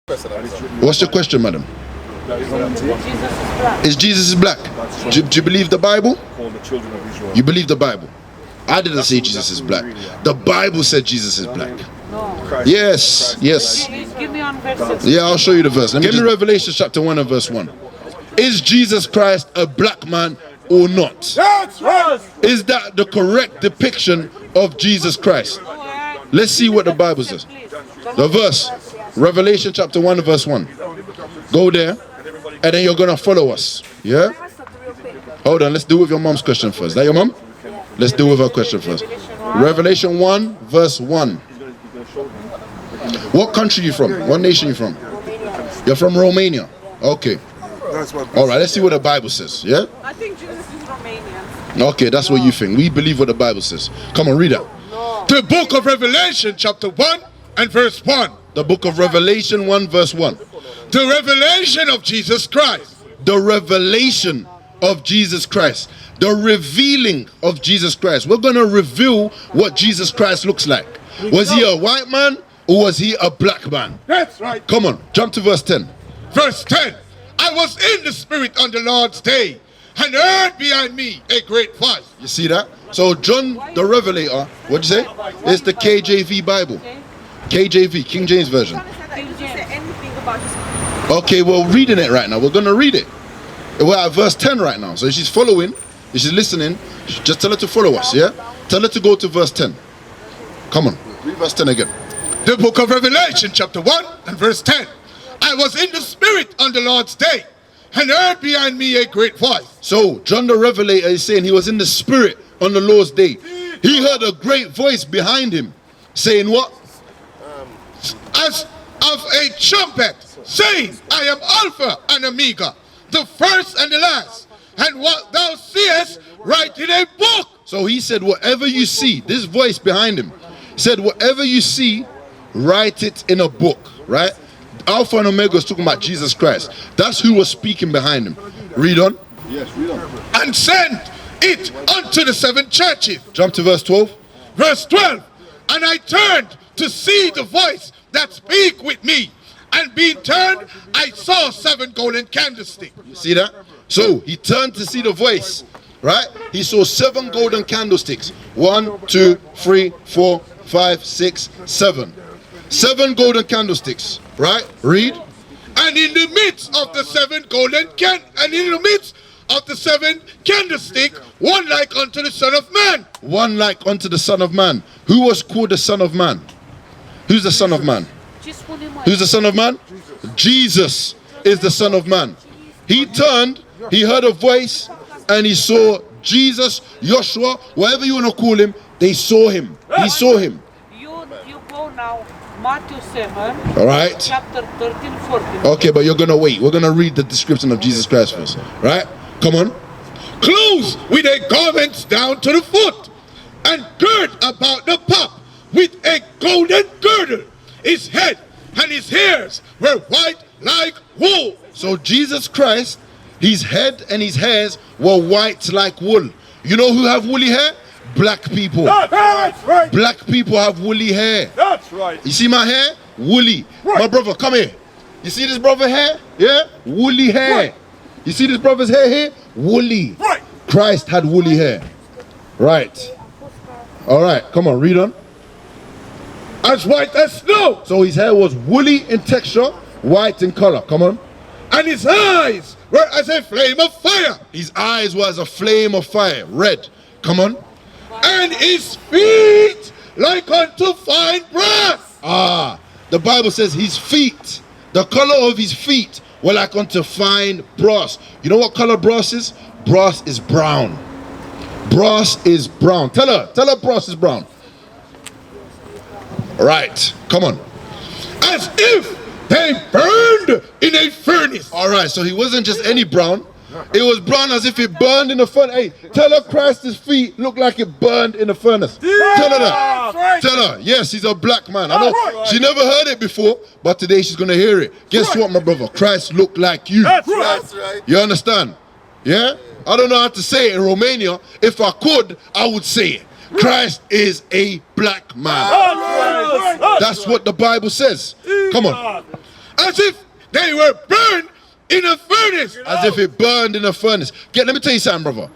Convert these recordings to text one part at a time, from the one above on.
What's your question, madam? Is Jesus black? Do you believe the Bible? You believe the Bible? I didn't say Jesus is black. The Bible said Jesus is black. No. Yes, yes. Please give me one verse. Yeah, I'll show you the verse. Give me Revelation chapter 1 and verse 1. Is Jesus Christ a black man or not? That's right. Is that the correct depiction of Jesus Christ? Let's see what the Bible says. The verse, Revelation chapter 1 and verse 1. Go there, and then you're going to follow us. Yeah? Hold on, let's do with your mom's question first. Is that your mom? Let's do with her question first. Revelation 1 verse 1. What country you from? What nation you from? You're from Romania. Okay. All right, let's see what the Bible says. Yeah? I think Jesus is Romanian. Okay, that's what you think. We believe what the Bible says. Come on, read that. The book of Revelation chapter 1 and verse 1. The book of Revelation 1 verse 1. The revelation of Jesus Christ. The revelation of Jesus Christ. The revealing of Jesus Christ. We're going to reveal what Jesus Christ looks like. Was he a white man or was he a black man? That's right. Come on, jump to verse 10. Verse 10. I was in the Spirit on the Lord's day, and heard behind me a great voice. You see that? So John the Revelator, what'd you say? It's the KJV Bible. KJV, King James Version. Okay, we're reading it right now. We're going to read it. We're at verse 10 right now. So she's following, she's listening. Just tell her to follow us, yeah? Tell her to go to verse 10. Come on, read verse 10 again. The book of Revelation chapter 1 and verse 10. I was in the Spirit on the Lord's day, and heard behind me a great voice. So John the Revelator is saying he was in the Spirit on the Lord's day. He heard a great voice behind him saying what? As of a trumpet, saying, I am Alpha and Omega, the first and the last. And what thou seest, write in a book. So he said, whatever you see, this voice behind him said, whatever you see, write it in a book, right? Alpha and Omega is talking about Jesus Christ. That's who was speaking behind him. Read on. Yes, read on. And send it unto the 7 churches. Jump to verse 12. Verse 12. And I turned to see the voice that speak with me. And being turned, I saw 7 golden candlesticks. You see that? So he turned to see the voice, right? He saw 7 golden candlesticks. 1, 2, 3, 4, 5, 6, 7. 7 golden candlesticks, right? Read. And in the midst of the 7 candlestick, one like unto the Son of Man. One like unto the Son of Man. Who was called the Son of Man? Who's the Son of Man? Who's the Son of Man? Jesus is the Son of Man. He turned, he heard a voice, and he saw Jesus, Joshua, whatever you want to call him, they saw him. He saw him. You go now, Matthew 7, all right. chapter 13, 14. Okay, but you're going to wait. We're going to read the description of Jesus Christ first. Right? Come on. Clothed with a garment down to the foot, and girt about the pop with a golden girdle. His head and his hairs were white like wool. So Jesus Christ, his head and his hairs were white like wool. You know who have woolly hair? Black people. That's right. Black people have woolly hair. That's right. You see my hair? Woolly. Right. My brother, come here. You see this brother hair? Yeah? Woolly hair. Right. You see this brother's hair here? Woolly. Right. Christ had woolly hair. Right. All right, come on, read on. As white as snow. So his hair was woolly in texture, white in color. Come on. And his eyes were as a flame of fire. His eyes were as a flame of fire, red. Come on. And his feet like unto fine brass. Ah, the Bible says his feet, the color of his feet were like unto fine brass. You know what color brass is? Brass is brown. Brass is brown. Tell her brass is brown. Right, come on. As if they burned in a furnace. All right, so he wasn't just any brown. It was brown as if it burned in the furnace. Hey, tell her Christ's feet look like it burned in the furnace. Tell her that. Right. Tell her, yes, he's a black man. I know she never heard it before, but today she's going to hear it. Guess what, my brother? Christ looked like you. That's right. You understand? Yeah? I don't know how to say it in Romania. If I could, I would say it. Christ is a black man. That's what the Bible says. Come on. as if they were burned in a furnace. As if it burned in a furnace. Let me tell you something, brother.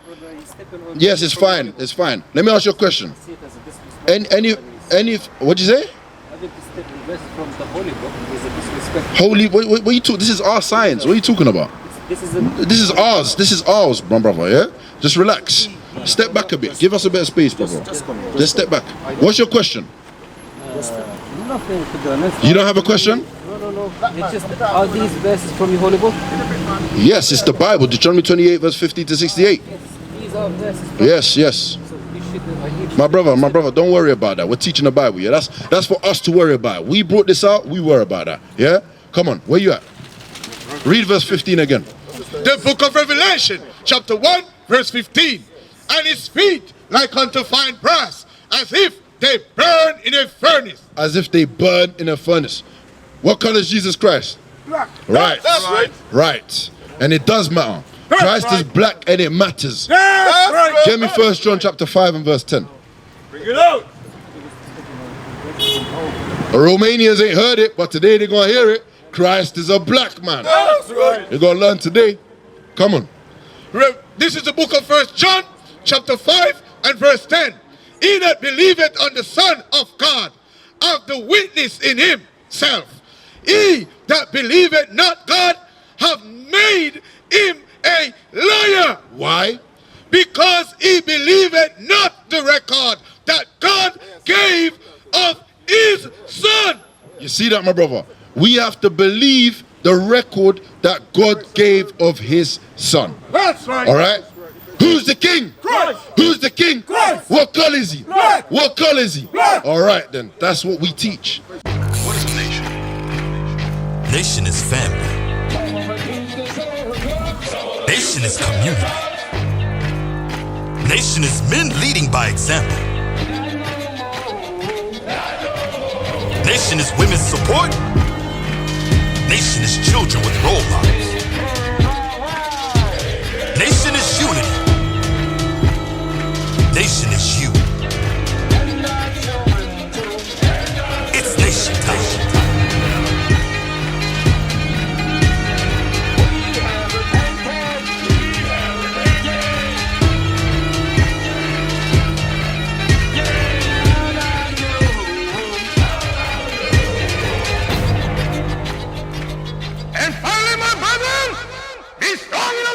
Yes, it's fine. It's fine. Let me ask you a question. What'd you say? From the holy book is a disrespect. Holy, what you talk? This is our science. What are you talking about? This is ours. This is ours, my brother. Yeah. Just relax. Step back a bit. Give us a bit of space, brother. Just step back. What's your question? nothing, to be honest. You don't have a question? No. It's just, are these verses from your holy book? Yes, it's the Bible. Deuteronomy 28, verse 50 to 68. Yes, these are verses from Yes. So you should, My brother, don't worry about that. We're teaching the Bible, yeah? That's for us to worry about. We brought this out, we worry about that, yeah? Come on, where you at? Read verse 15 again. The book of Revelation, chapter 1, verse 15. And his feet like unto fine brass, as if they burn in a furnace. As if they burn in a furnace. What color is Jesus Christ? Black. Right. That's right. Right. And it does matter. That's Christ is right. black and it matters. That's right. Get me 1 John chapter 5 and verse 10. Bring it out. The Romanians ain't heard it, but today they're going to hear it. Christ is a black man. That's right. You're going to learn today. Come on. This is the book of 1 John, chapter 5 and verse 10. He that believeth on the Son of God, have the witness in himself. He that believeth not God, have made him a liar. Why? Because he believeth not the record that God gave of his Son. You see that, my brother? We have to believe the record that God gave of his Son. That's right. All right? Who's the king? Christ. Who's the king? Christ. What color is he? Black. What color is he? Black. All right, then. That's what we teach. What is a nation? Nation is family. Nation is community. Nation is men leading by example. Nation is women's support. Nation is children with role models. Nation is unity. Nation is you. It's nation time. And finally, my brother, be strong